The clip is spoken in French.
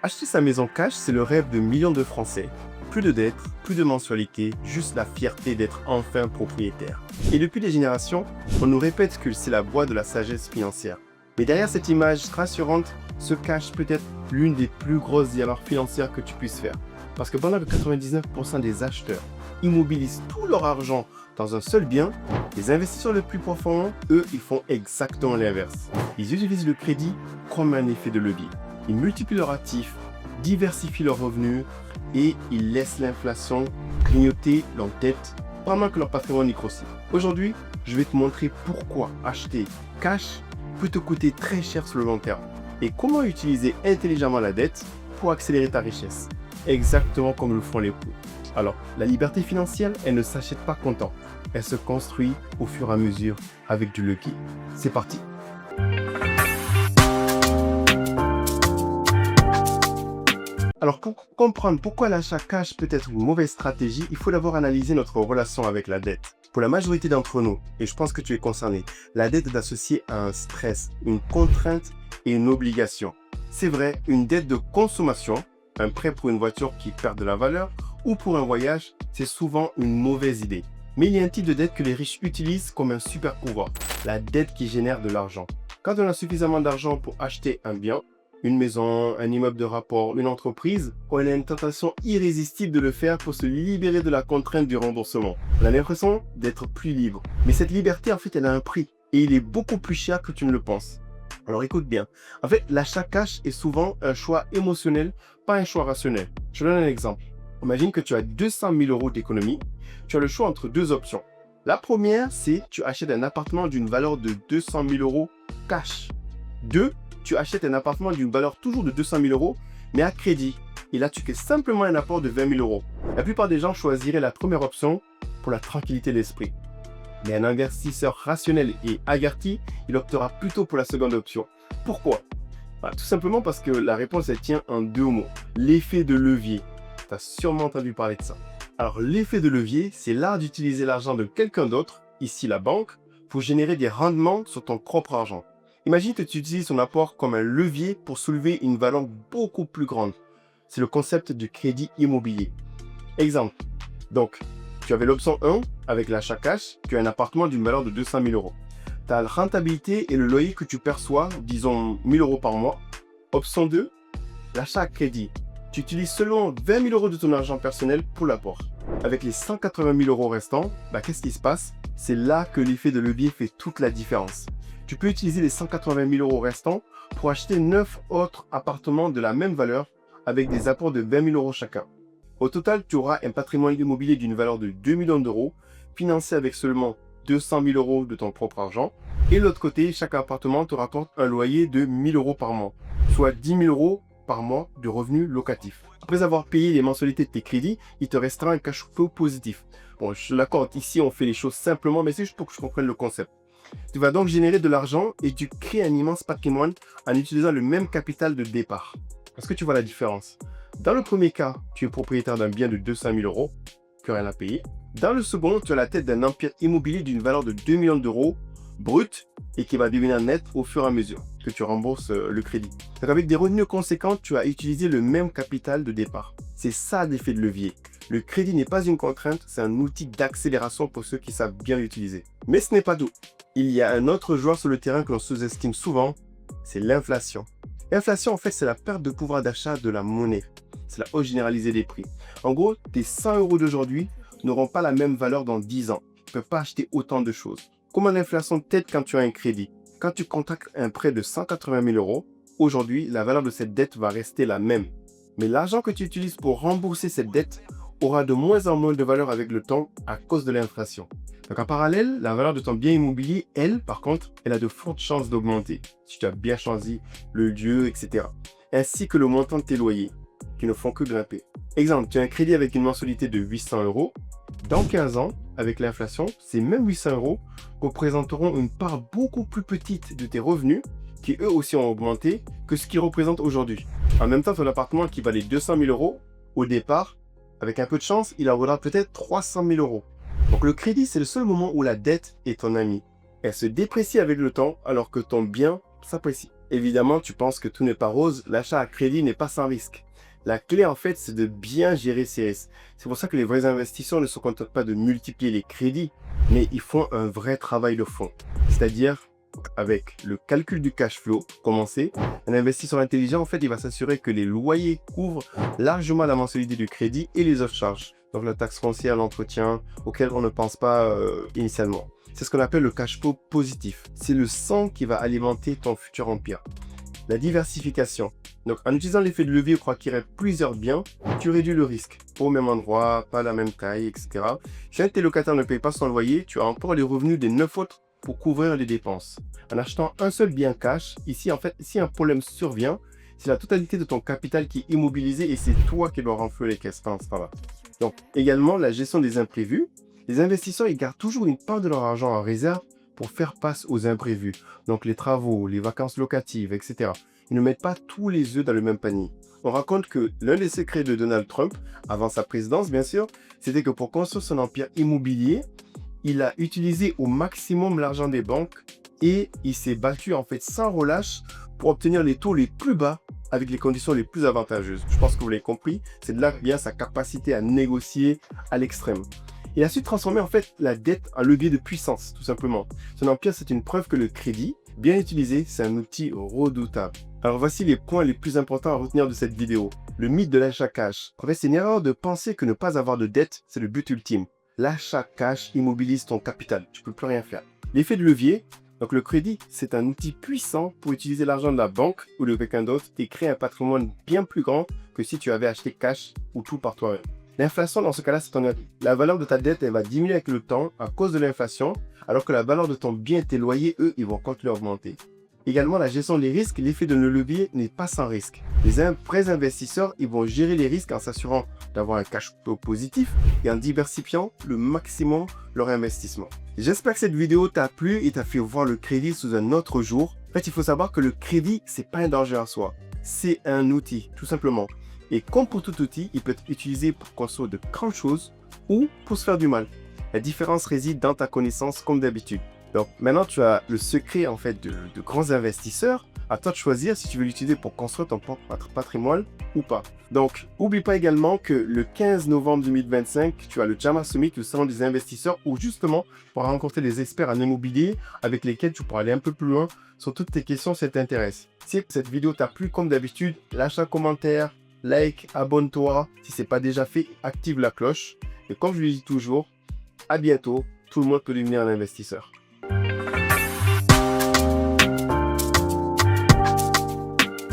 Acheter sa maison cash, c'est le rêve de millions de Français. Plus de dettes, plus de mensualités, juste la fierté d'être enfin propriétaire. Et depuis des générations, on nous répète que c'est la voie de la sagesse financière. Mais derrière cette image rassurante se cache peut-être l'une des plus grosses erreurs financières que tu puisses faire. Parce que pendant que 99% des acheteurs immobilisent tout leur argent dans un seul bien, les investisseurs les plus profonds, eux, ils font exactement l'inverse. Ils utilisent le crédit comme un effet de levier. Ils multiplient leurs actifs, diversifient leurs revenus et ils laissent l'inflation grignoter leur tête pendant que leur patrimoine y grossit. Aujourd'hui, je vais te montrer pourquoi acheter cash peut te coûter très cher sur le long terme et comment utiliser intelligemment la dette pour accélérer ta richesse, exactement comme le font les pros. Alors, la liberté financière, elle ne s'achète pas comptant, elle se construit au fur et à mesure avec du levier. C'est parti! Alors, pour comprendre pourquoi l'achat cash peut être une mauvaise stratégie, il faut d'abord analyser notre relation avec la dette. Pour la majorité d'entre nous, et je pense que tu es concerné, la dette est associée à un stress, une contrainte et une obligation. C'est vrai, une dette de consommation, un prêt pour une voiture qui perd de la valeur ou pour un voyage, c'est souvent une mauvaise idée. Mais il y a un type de dette que les riches utilisent comme un super pouvoir, la dette qui génère de l'argent. Quand on a suffisamment d'argent pour acheter un bien, une maison, un immeuble de rapport, une entreprise, on a une tentation irrésistible de le faire pour se libérer de la contrainte du remboursement. On a l'impression d'être plus libre. Mais cette liberté, en fait, elle a un prix. Et il est beaucoup plus cher que tu ne le penses. Alors écoute bien. En fait, l'achat cash est souvent un choix émotionnel, pas un choix rationnel. Je donne un exemple. Imagine que tu as 200 000 euros d'économie. Tu as le choix entre deux options. La première, c'est tu achètes un appartement d'une valeur de 200 000 euros cash. 2. Tu achètes un appartement d'une valeur toujours de 200 000 euros, mais à crédit. Et là, tu fais simplement un apport de 20 000 euros. La plupart des gens choisiraient la première option pour la tranquillité d'esprit. Mais un investisseur rationnel et averti, il optera plutôt pour la seconde option. Pourquoi? Tout simplement parce que la réponse, elle tient en deux mots. L'effet de levier. Tu as sûrement entendu parler de ça. Alors, l'effet de levier, c'est l'art d'utiliser l'argent de quelqu'un d'autre, ici la banque, pour générer des rendements sur ton propre argent. Imagine que tu utilises ton apport comme un levier pour soulever une valeur beaucoup plus grande. C'est le concept du crédit immobilier. Exemple. Donc, tu avais l'option 1 avec l'achat cash, tu as un appartement d'une valeur de 200 000 euros. Tu as la rentabilité et le loyer que tu perçois, disons 1 000 euros par mois. Option 2, l'achat à crédit. Tu utilises seulement 20 000 euros de ton argent personnel pour l'apport. Avec les 180 000 euros restants, qu'est-ce qui se passe? C'est là que l'effet de levier fait toute la différence. Tu peux utiliser les 180 000 euros restants pour acheter 9 autres appartements de la même valeur avec des apports de 20 000 euros chacun. Au total, tu auras un patrimoine immobilier d'une valeur de 2 millions d'euros, financé avec seulement 200 000 euros de ton propre argent. Et de l'autre côté, chaque appartement te rapporte un loyer de 1 000 euros par mois, soit 10 000 euros par mois de revenus locatifs. Après avoir payé les mensualités de tes crédits, il te restera un cash flow positif. Bon, je l'accorde, ici on fait les choses simplement, mais c'est juste pour que je comprenne le concept. Tu vas donc générer de l'argent et tu crées un immense patrimoine en utilisant le même capital de départ. Est-ce que tu vois la différence? Dans le premier cas, tu es propriétaire d'un bien de 200 000 euros, plus rien à payer. Dans le second, tu as la tête d'un empire immobilier d'une valeur de 2 millions d'euros brut et qui va devenir net au fur et à mesure que tu rembourses le crédit. Donc avec des revenus conséquents, tu as utilisé le même capital de départ. C'est ça l'effet de levier. Le crédit n'est pas une contrainte, c'est un outil d'accélération pour ceux qui savent bien l'utiliser. Mais ce n'est pas tout. Il y a un autre joueur sur le terrain que l'on sous-estime souvent, c'est l'inflation. L'inflation, en fait, c'est la perte de pouvoir d'achat de la monnaie. C'est la hausse généralisée des prix. En gros, tes 100 euros d'aujourd'hui n'auront pas la même valeur dans 10 ans. Tu ne peux pas acheter autant de choses. Comment l'inflation t'aide quand tu as un crédit? Quand tu contractes un prêt de 180 000 euros, aujourd'hui, la valeur de cette dette va rester la même. Mais l'argent que tu utilises pour rembourser cette dette aura de moins en moins de valeur avec le temps à cause de l'inflation. Donc en parallèle, la valeur de ton bien immobilier, elle, par contre, elle a de fortes chances d'augmenter si tu as bien choisi le lieu, etc. Ainsi que le montant de tes loyers, qui ne font que grimper. Exemple, tu as un crédit avec une mensualité de 800 euros. Dans 15 ans, avec l'inflation, ces mêmes 800 euros représenteront une part beaucoup plus petite de tes revenus, qui eux aussi ont augmenté, que ce qu'ils représentent aujourd'hui. En même temps, ton appartement qui valait 200 000 euros, au départ, avec un peu de chance, il en vaudra peut-être 300 000 euros. Donc le crédit, c'est le seul moment où la dette est ton ami. Elle se déprécie avec le temps alors que ton bien s'apprécie. Évidemment, tu penses que tout n'est pas rose, l'achat à crédit n'est pas sans risque. La clé, en fait, c'est de bien gérer ces risques. C'est pour ça que les vrais investisseurs ne se contentent pas de multiplier les crédits, mais ils font un vrai travail de fond. C'est-à-dire, avec le calcul du cash flow, commencer, un investisseur intelligent, en fait, il va s'assurer que les loyers couvrent largement la mensualité du crédit et les autres charges. Donc, la taxe foncière, l'entretien, auquel on ne pense pas initialement. C'est ce qu'on appelle le cash flow positif. C'est le sang qui va alimenter ton futur empire. La diversification. Donc, en utilisant l'effet de levier pour acquérir plusieurs biens, tu réduis le risque. Au même endroit, pas la même taille, etc. Si un de tes locataires ne paye pas son loyer, tu as encore les revenus des 9 autres pour couvrir les dépenses. En achetant un seul bien cash, ici, en fait, si un problème survient, c'est la totalité de ton capital qui est immobilisé et c'est toi qui dois renflouer les caisses pendant ce temps-là. Donc, également, la gestion des imprévus. Les investisseurs, ils gardent toujours une part de leur argent en réserve pour faire face aux imprévus. Donc, les travaux, les vacances locatives, etc. Ils ne mettent pas tous les œufs dans le même panier. On raconte que l'un des secrets de Donald Trump, avant sa présidence, bien sûr, c'était que pour construire son empire immobilier, il a utilisé au maximum l'argent des banques et il s'est battu en fait sans relâche pour obtenir les taux les plus bas avec les conditions les plus avantageuses. Je pense que vous l'avez compris, c'est de là que vient sa capacité à négocier à l'extrême. Il a su transformer en fait la dette en levier de puissance, tout simplement. Son empire, c'est une preuve que le crédit, bien utilisé, c'est un outil redoutable. Alors voici les points les plus importants à retenir de cette vidéo. Le mythe de l'achat cash. En fait, c'est une erreur de penser que ne pas avoir de dette, c'est le but ultime. L'achat cash immobilise ton capital, tu ne peux plus rien faire. L'effet de levier, donc le crédit, c'est un outil puissant pour utiliser l'argent de la banque ou de quelqu'un d'autre et créer un patrimoine bien plus grand que si tu avais acheté cash ou tout par toi-même. L'inflation, dans ce cas-là, c'est ton avis. La valeur de ta dette, elle va diminuer avec le temps à cause de l'inflation, alors que la valeur de ton bien et tes loyers, eux, ils vont continuer à augmenter. Également, la gestion des risques, l'effet de le levier n'est pas sans risque. Les vrais investisseurs, ils vont gérer les risques en s'assurant d'avoir un cash flow positif et en diversifiant le maximum leur investissement. J'espère que cette vidéo t'a plu et t'a fait voir le crédit sous un autre jour. En fait, il faut savoir que le crédit, c'est pas un danger en soi. C'est un outil, tout simplement. Et comme pour tout outil, il peut être utilisé pour construire de grandes choses ou pour se faire du mal. La différence réside dans ta connaissance comme d'habitude. Donc maintenant, tu as le secret en fait de grands investisseurs. À toi de choisir si tu veux l'utiliser pour construire ton propre patrimoine ou pas. Donc, n'oublie pas également que le 15 novembre 2025, tu as le JAMA Summit, le salon des investisseurs, où justement, tu pourras rencontrer des experts en immobilier avec lesquels tu pourras aller un peu plus loin sur toutes tes questions si ça t'intéresse. Si cette vidéo t'a plu, comme d'habitude, lâche un commentaire, like, abonne-toi. Si ce n'est pas déjà fait, active la cloche. Et comme je le dis toujours, à bientôt. Tout le monde peut devenir un investisseur.